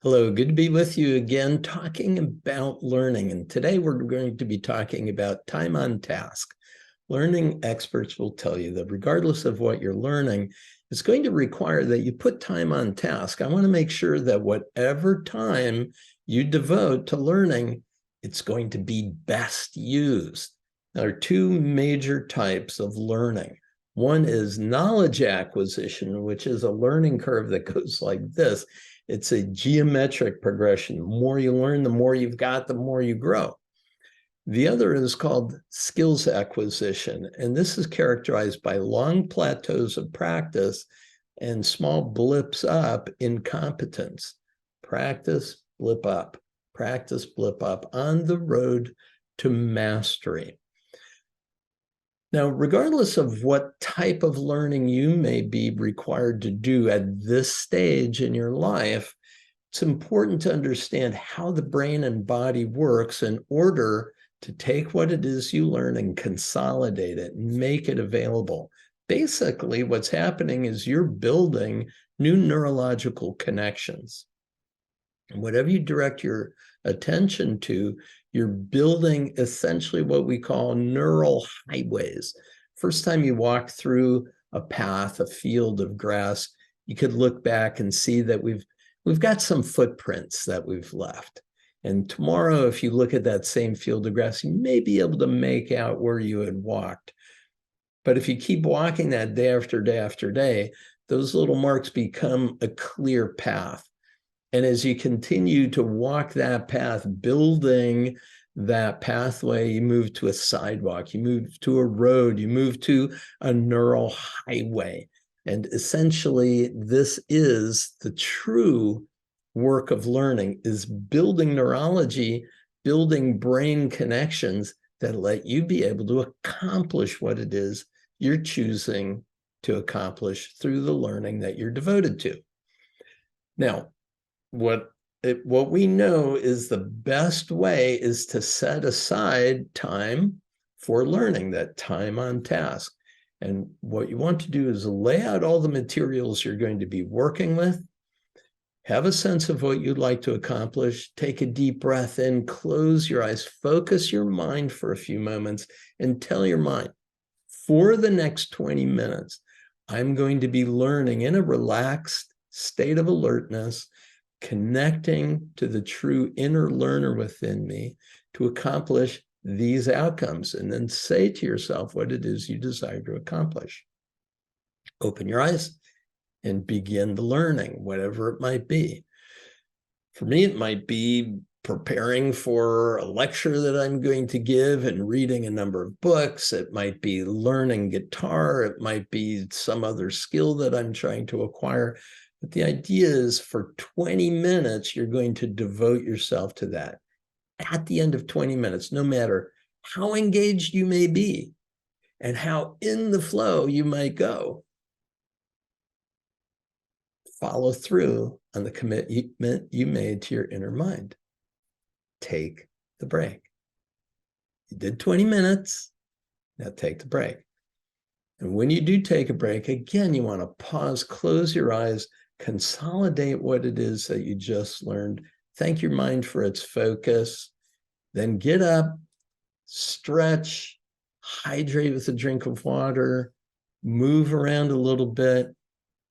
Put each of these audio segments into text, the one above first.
Hello, good to be with you again, talking about learning. And today we're going to be talking about time on task. Learning experts will tell you that regardless of what you're learning, it's going to require that you put time on task. I want to make sure that whatever time you devote to learning, it's going to be best used. There are two major types of learning. One is knowledge acquisition, which is a learning curve that goes like this. It's a geometric progression. The more you learn, the more you've got, the more you grow. The other is called skills acquisition, and this is characterized by long plateaus of practice and small blips up in competence. Practice, blip up, practice, blip up on the road to mastery. Now, regardless of what type of learning you may be required to do at this stage in your life, it's important to understand how the brain and body works in order to take what it is you learn and consolidate it and make it available. Basically, what's happening is you're building new neurological connections. And whatever you direct your attention to, you're building essentially what we call neural highways. First time you walk through a path, a field of grass, you could look back and see that we've got some footprints that we've left. And tomorrow, if you look at that same field of grass, you may be able to make out where you had walked. But if you keep walking that day after day after day, those little marks become a clear path. And as you continue to walk that path, building that pathway, you move to a sidewalk, you move to a road, you move to a neural highway. And essentially, this is the true work of learning, is building neurology, building brain connections that let you be able to accomplish what it is you're choosing to accomplish through the learning that you're devoted to. Now, what we know is the best way is to set aside time for learning, that time on task. And what you want to do is lay out all the materials you're going to be working with, have a sense of what you'd like to accomplish, take a deep breath in, close your eyes, focus your mind for a few moments, and tell your mind, for the next 20 minutes, I'm going to be learning in a relaxed state of alertness, connecting to the true inner learner within me to accomplish these outcomes. And then say to yourself what it is you desire to accomplish. Open your eyes and begin the learning, whatever it might be. For me, it might be preparing for a lecture that I'm going to give and reading a number of books. It might be learning guitar. It might be some other skill that I'm trying to acquire. But the idea is for 20 minutes, you're going to devote yourself to that. At the end of 20 minutes, no matter how engaged you may be and how in the flow you might go, follow through on the commitment you made to your inner mind. Take the break. You did 20 minutes, now take the break. And when you do take a break, again, you want to pause, close your eyes, consolidate what it is that you just learned. Thank your mind for its focus. Then get up, stretch, hydrate with a drink of water, move around a little bit.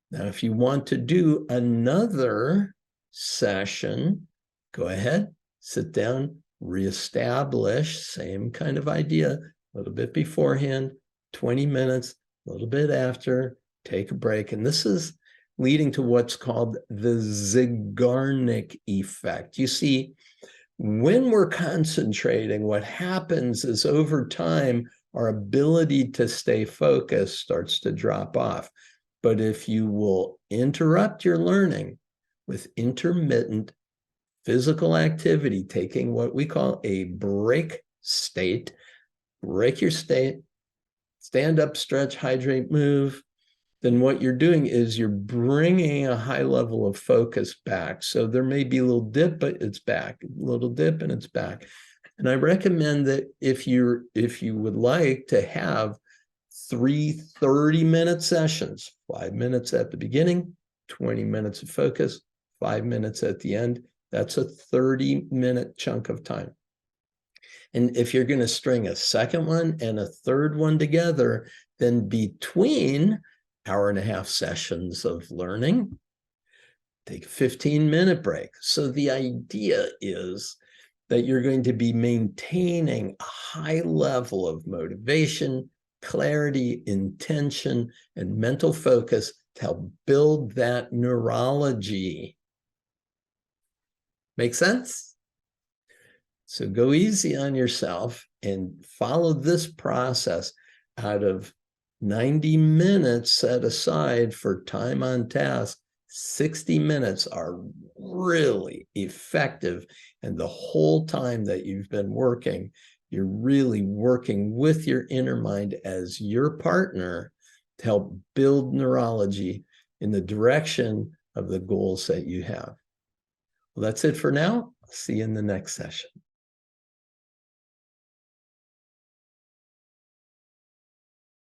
Now, if you want to do another session, go ahead, sit down, reestablish, same kind of idea, a little bit beforehand, 20 minutes, a little bit after, take a break. And this is leading to what's called the Zeigarnik effect. You see, when we're concentrating, what happens is over time, our ability to stay focused starts to drop off. But if you will interrupt your learning with intermittent physical activity, taking what we call a break state, break your state, stand up, stretch, hydrate, move, then what you're doing is you're bringing a high level of focus back. So there may be a little dip, but it's back, a little dip and it's back. And I recommend that if you would like to have 3 30-minute sessions, 5 minutes at the beginning, 20 minutes of focus, 5 minutes at the end. That's a 30-minute chunk of time. And if you're going to string a second one and a third one together, then between 1.5 hour sessions of learning, take a 15-minute break. So the idea is that you're going to be maintaining a high level of motivation, clarity, intention, and mental focus to help build that neurology. Make sense? So go easy on yourself and follow this process. Out of 90 minutes set aside for time on task, 60 minutes are really effective. And the whole time that you've been working, you're really working with your inner mind as your partner to help build neurology in the direction of the goals that you have. Well, that's it for now. I'll see you in the next session.